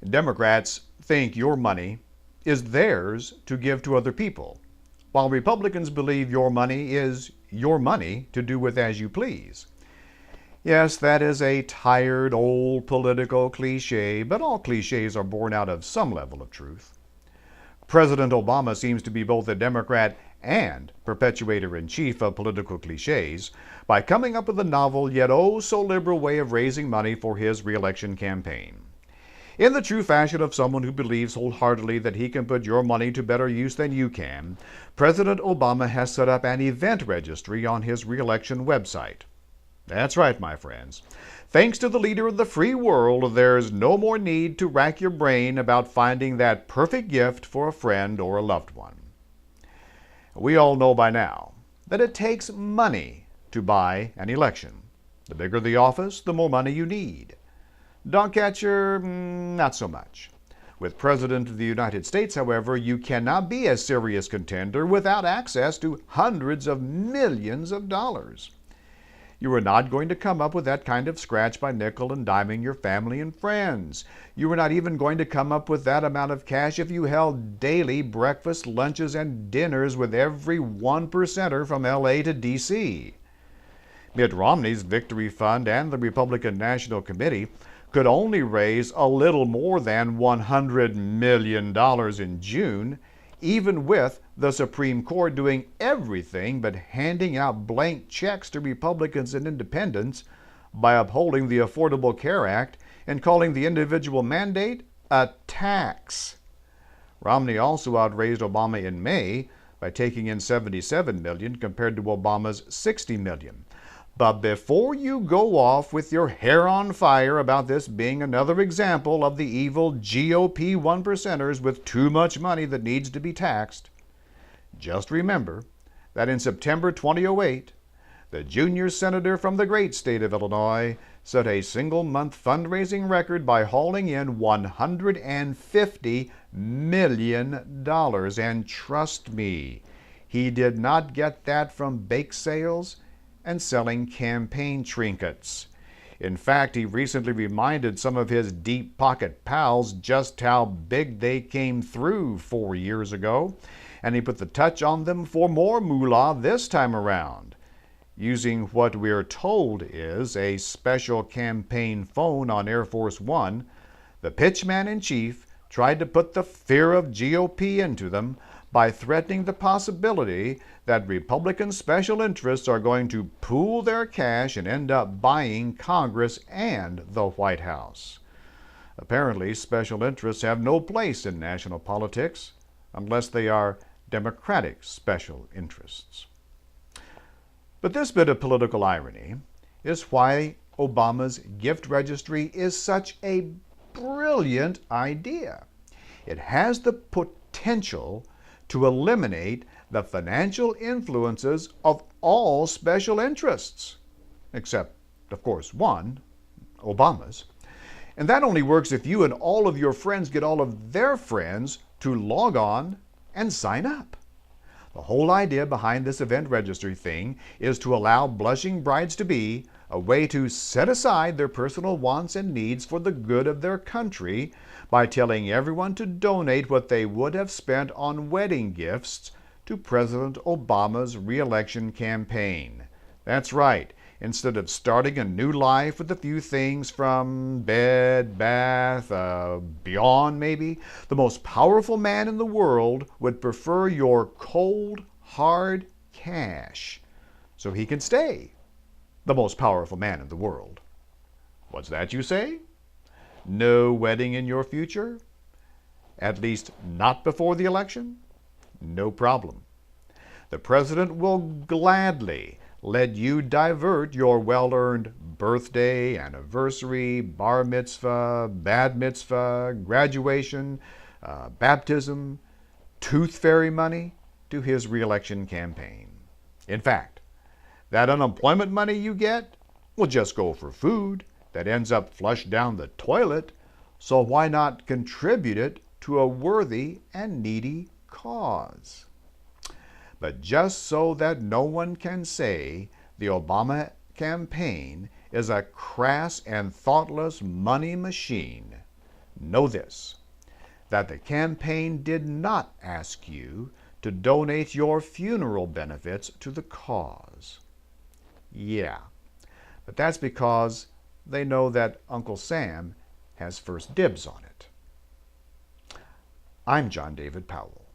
Democrats think your money is theirs to give to other people, while Republicans believe your money is your money to do with as you please. Yes, that is a tired old political cliche, but all cliches are born out of some level of truth. President Obama seems to be both a Democrat and perpetuator-in-chief of political cliches by coming up with a novel yet oh so liberal way of raising money for his re-election campaign. In the true fashion of someone who believes wholeheartedly that he can put your money to better use than you can, President Obama has set up an event registry on his re-election website. That's right, my friends. Thanks to the leader of the free world, there's no more need to rack your brain about finding that perfect gift for a friend or a loved one. We all know by now that it takes money to buy an election. The bigger the office, the more money you need. Dog catcher, not so much. With President of the United States, however, you cannot be a serious contender without access to hundreds of millions of dollars. You are not going to come up with that kind of scratch by nickel and diming your family and friends. You are not even going to come up with that amount of cash if you held daily breakfast, lunches, and dinners with every 1%er from LA to DC. Mitt Romney's Victory Fund and the Republican National Committee could only raise a little more than $100 million in June, even with the Supreme Court doing everything but handing out blank checks to Republicans and independents by upholding the Affordable Care Act and calling the individual mandate a tax. Romney also outraised Obama in May by taking in $77 million compared to Obama's $60 million. But before you go off with your hair on fire about this being another example of the evil GOP 1%ers with too much money that needs to be taxed, just remember that in September 2008, the junior senator from the great state of Illinois set a single-month fundraising record by hauling in $150 million. And trust me, he did not get that from bake sales and selling campaign trinkets. In fact, he recently reminded some of his deep pocket pals just how big they came through 4 years ago, and he put the touch on them for more moolah this time around, using what we're told is a special campaign phone on Air Force One. The pitchman-in-chief tried to put the fear of GOP into them by threatening the possibility that Republican special interests are going to pool their cash and end up buying Congress and the White House. Apparently, special interests have no place in national politics unless they are Democratic special interests. But this bit of political irony is why Obama's gift registry is such a brilliant idea. It has the potential to eliminate the financial influences of all special interests, except, of course, one, Obama's. And that only works if you and all of your friends get all of their friends to log on and sign up. The whole idea behind this event registry thing is to allow blushing brides-to-be a way to set aside their personal wants and needs for the good of their country by telling everyone to donate what they would have spent on wedding gifts to President Obama's re-election campaign. That's right. Instead of starting a new life with a few things from Bed Bath, Beyond maybe, the most powerful man in the world would prefer your cold, hard cash so he can stay the most powerful man in the world. What's that you say? No wedding in your future? At least not before the election? No problem. The president will gladly let you divert your well-earned birthday, anniversary, bar mitzvah, bat mitzvah, graduation, baptism, tooth fairy money to his re-election campaign. In fact, that unemployment money you get will just go for food that ends up flushed down the toilet, so why not contribute it to a worthy and needy cause? But just so that no one can say the Obama campaign is a crass and thoughtless money machine, Know this, that the campaign did not ask you to donate your funeral benefits to the cause. Yeah, but that's because they know that Uncle Sam has first dibs on it. I'm John David Powell.